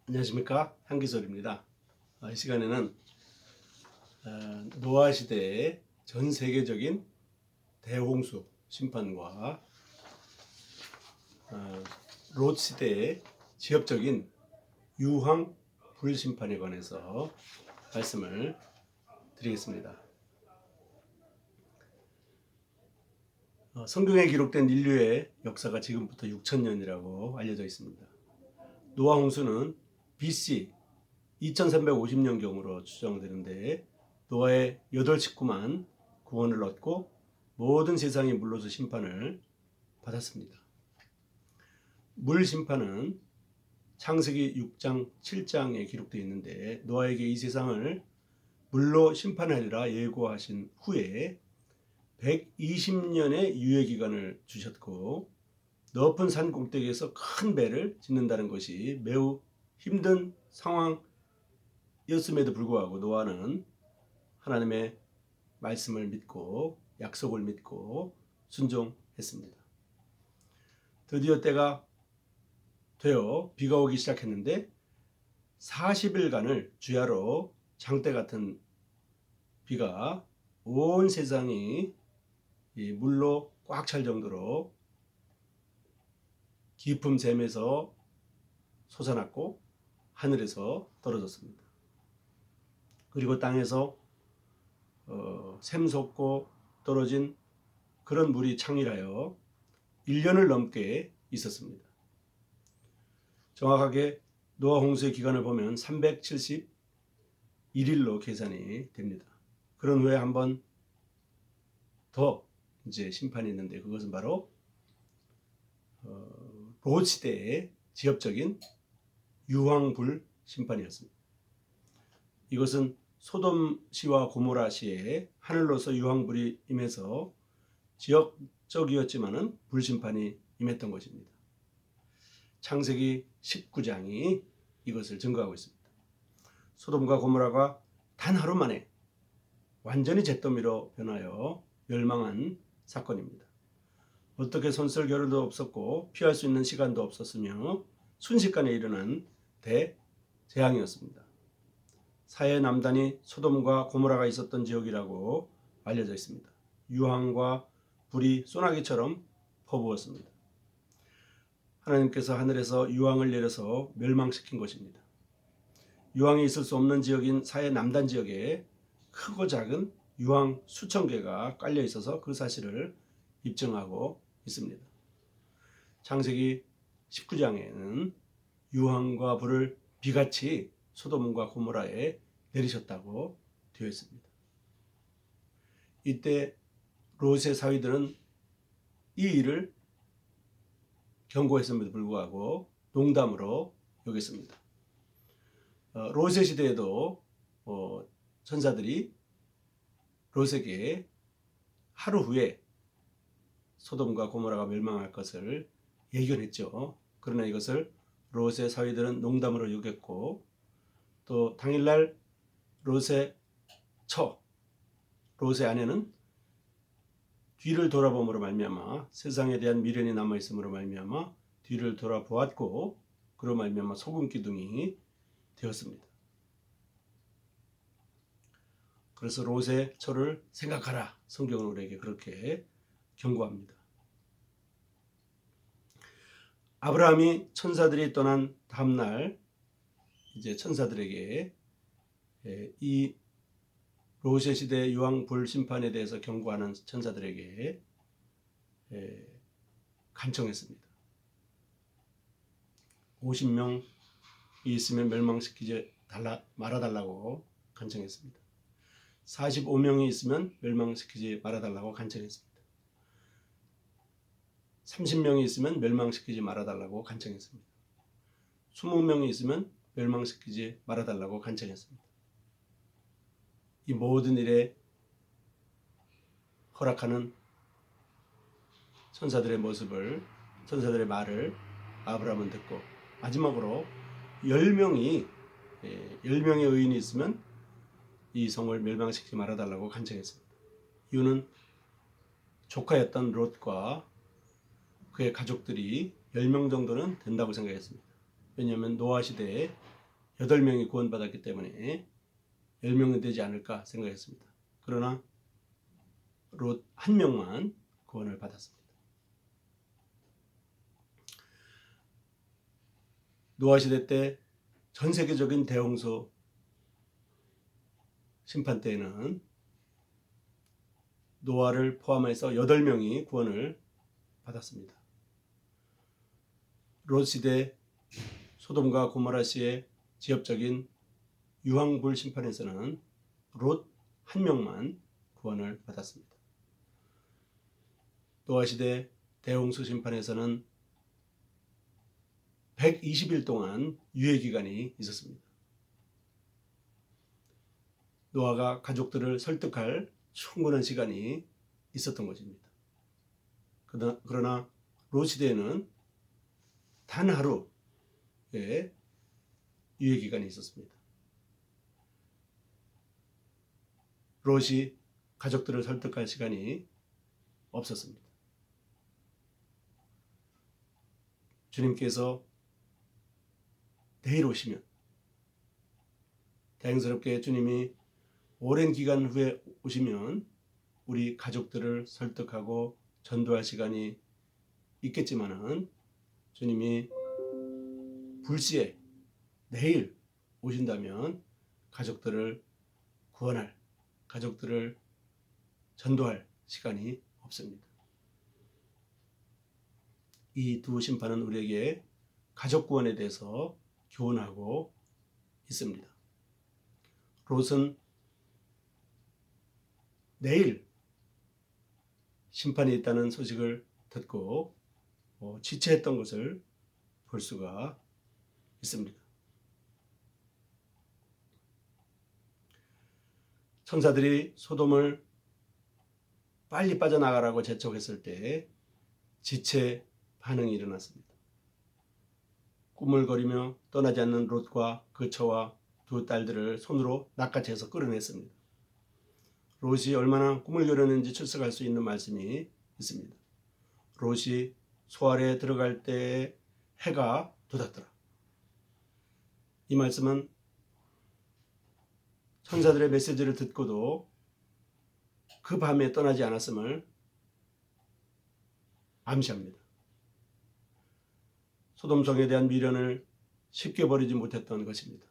안녕하십니까, 한기설입니다. 이 시간에는 노아 시대의 전 세계적인 대홍수 심판과 롯 시대의 지역적인 유황 불심판에 관해서 말씀을 드리겠습니다. 성경에 기록된 인류의 역사가 지금부터 6,000년이라고 알려져 있습니다. 노아 홍수는 BC 2350년경으로 추정되는데, 노아의 8 식구만 구원을 얻고 모든 세상이 물로서 심판을 받았습니다. 물 심판은 창세기 6장 7장에 기록되어 있는데, 노아에게 이 세상을 물로 심판하리라 예고하신 후에 120년의 유예기간을 주셨고, 높은 산 꼭대기에서 큰 배를 짓는다는 것이 매우 힘든 상황이었음에도 불구하고 노아는 하나님의 말씀을 믿고 약속을 믿고 순종했습니다. 드디어 때가 되어 비가 오기 시작했는데 40일간을 주야로 장대 같은 비가 온 세상이 물로 꽉 찰 정도로 깊은 샘에서 솟아났고 하늘에서 떨어졌습니다. 그리고 땅에서 샘솟고 떨어진 그런 물이 창일하여 1년을 넘게 있었습니다. 정확하게 노아 홍수의 기간을 보면 371일로 계산이 됩니다. 그런 후에 한 번 더 이제 심판이 있는데, 그것은 바로 롯 시대의 지역적인 유황불 심판이었습니다. 이것은 소돔시와 고모라시에 하늘로서 유황불이 임해서 지역적이었지만은 불심판이 임했던 것입니다. 창세기 19장이 이것을 증거하고 있습니다. 소돔과 고모라가 단 하루 만에 완전히 잿더미로 변하여 멸망한 사건입니다. 어떻게 손쓸 겨를도 없었고 피할 수 있는 시간도 없었으며 순식간에 일어난 대재앙이었습니다. 사해 남단이 소돔과 고모라가 있었던 지역이라고 알려져 있습니다. 유황과 불이 소나기처럼 퍼부었습니다. 하나님께서 하늘에서 유황을 내려서 멸망시킨 것입니다. 유황이 있을 수 없는 지역인 사해 남단 지역에 크고 작은 유황 수천 개가 깔려 있어서 그 사실을 입증하고 있습니다. 창세기 19장에는 유황과 불을 비같이 소돔과 고모라에 내리셨다고 되어 있습니다. 이때 롯의 사위들은 이 일을 경고했음에도 불구하고 농담으로 여겼습니다. 롯의 시대에도 천사들이 롯에게 하루 후에 소돔과 고모라가 멸망할 것을 예견했죠. 그러나 이것을 롯의 사위들은 농담으로 여겼고, 또 당일날 롯의 아내는 뒤를 돌아봄으로 말미암아 세상에 대한 미련이 남아있음으로 말미암아 뒤를 돌아보았고, 그로 말미암아 소금 기둥이 되었습니다. 그래서 롯의 처를 생각하라, 성경은 우리에게 그렇게 경고합니다. 아브라함이 천사들이 떠난 다음날 이제 천사들에게 이 롯의 시대 유황불 심판에 대해서 경고하는 천사들에게 간청했습니다. 50명이 있으면 멸망시키지 말아달라고 간청했습니다. 45명이 있으면 멸망시키지 말아달라고 간청했습니다. 30명이 있으면 멸망시키지 말아달라고 간청했습니다. 20명이 있으면 멸망시키지 말아달라고 간청했습니다. 이 모든 일에 허락하는 천사들의 말을 아브라함은 듣고, 마지막으로 10명의 의인이 있으면 이 성을 멸망시키지 말아달라고 간청했습니다. 이유는 조카였던 롯과 그의 가족들이 10명 정도는 된다고 생각했습니다. 왜냐하면 노아 시대에 8명이 구원받았기 때문에 10명은 되지 않을까 생각했습니다. 그러나 롯 한 명만 구원을 받았습니다. 노아 시대 때 전 세계적인 대홍수 심판 때에는 노아를 포함해서 8명이 구원을 받았습니다. 롯 시대 소돔과 고모라 시의 지역적인 유황불 심판에서는 롯 한 명만 구원을 받았습니다. 노아 시대 대홍수 심판에서는 120일 동안 유예 기간이 있었습니다. 노아가 가족들을 설득할 충분한 시간이 있었던 것입니다. 그러나 롯 시대에는 단 하루의 유예 기간이 있었습니다. 롯이 가족들을 설득할 시간이 없었습니다. 주님께서 내일 오시면 다행스럽게 주님이 오랜 기간 후에 오시면 우리 가족들을 설득하고 전도할 시간이 있겠지만은 주님이 불시에 내일 오신다면 가족들을 구원할, 가족들을 전도할 시간이 없습니다. 이 두 심판은 우리에게 가족 구원에 대해서 교훈하고 있습니다. 롯은 내일 심판이 있다는 소식을 듣고 지체했던 것을 볼 수가 있습니다. 천사들이 소돔을 빨리 빠져나가라고 재촉했을 때 지체 반응이 일어났습니다. 꾸물거리며 떠나지 않는 롯과 그 처와 두 딸들을 손으로 낚아채서 끌어냈습니다. 롯이 얼마나 꾸물거렸는지 추측할 수 있는 말씀이 있습니다. 롯이 소 아래에 들어갈 때에 해가 돋았더라. 이 말씀은 천사들의 메시지를 듣고도 그 밤에 떠나지 않았음을 암시합니다. 소돔성에 대한 미련을 쉽게 버리지 못했던 것입니다.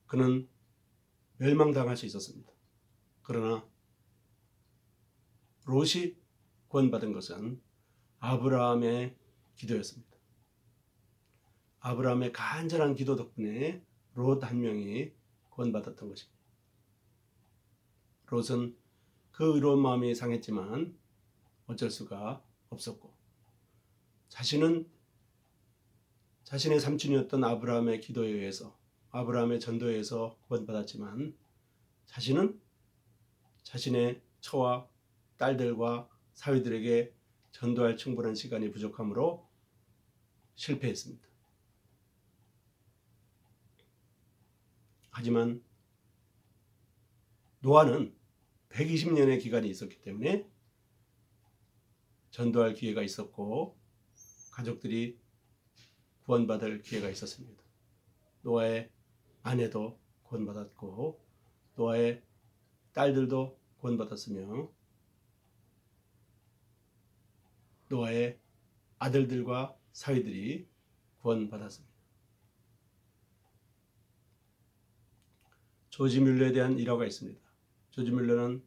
그는 멸망당할 수 있었습니다. 그러나 롯이 구원받은 것은 아브라함의 기도였습니다. 아브라함의 간절한 기도 덕분에 롯 한 명이 구원받았던 것입니다. 롯은 그 의로운 마음이 상했지만 어쩔 수가 없었고, 자신은 자신의 삼촌이었던 아브라함의 기도에 의해서, 아브라함의 전도에 의해서 구원받았지만 자신은 자신의 처와 딸들과 사위들에게 전도할 충분한 시간이 부족하므로 실패했습니다. 하지만 노아는 120년의 기간이 있었기 때문에 전도할 기회가 있었고 가족들이 구원받을 기회가 있었습니다. 노아의 아내도 구원받았고 노아의 딸들도 구원받았으며 노아의 아들들과 사위들이 구원받았습니다. 조지 뮬러에 대한 일화가 있습니다. 조지 뮬러는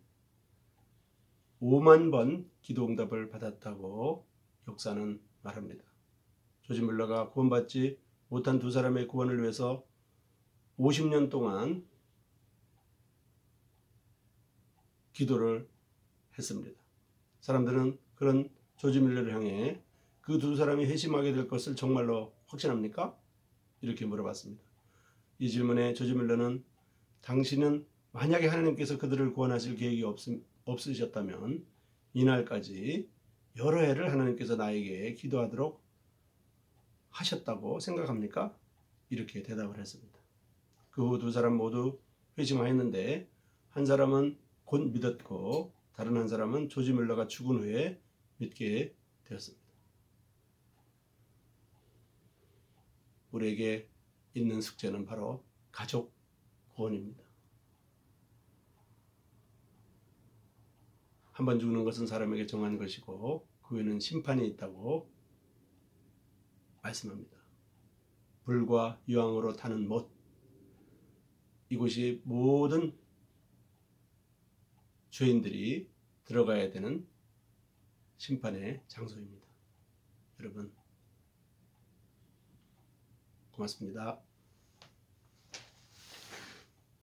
5만 번 기도응답을 받았다고 역사는 말합니다. 조지 뮬러가 구원받지 못한 두 사람의 구원을 위해서 50년 동안 기도를 했습니다. 사람들은 그런 조지 뮬러를 향해 그 두 사람이 회심하게 될 것을 정말로 확신합니까? 이렇게 물어봤습니다. 이 질문에 조지 뮬러는 당신은 만약에 하나님께서 그들을 구원하실 계획이 없으셨다면 이날까지 여러 해를 하나님께서 나에게 기도하도록 하셨다고 생각합니까? 이렇게 대답을 했습니다. 그 후 두 사람 모두 회심하였는데 한 사람은 곧 믿었고 다른 한 사람은 조지 뮬러가 죽은 후에 믿게 되었습니다. 우리에게 있는 숙제는 바로 가족 구원입니다. 한 번 죽는 것은 사람에게 정한 것이고 그 후에는 심판이 있다고 말씀합니다. 불과 유황으로 타는 못, 이곳이 모든 죄인들이 들어가야 되는 심판의 장소입니다. 여러분 고맙습니다.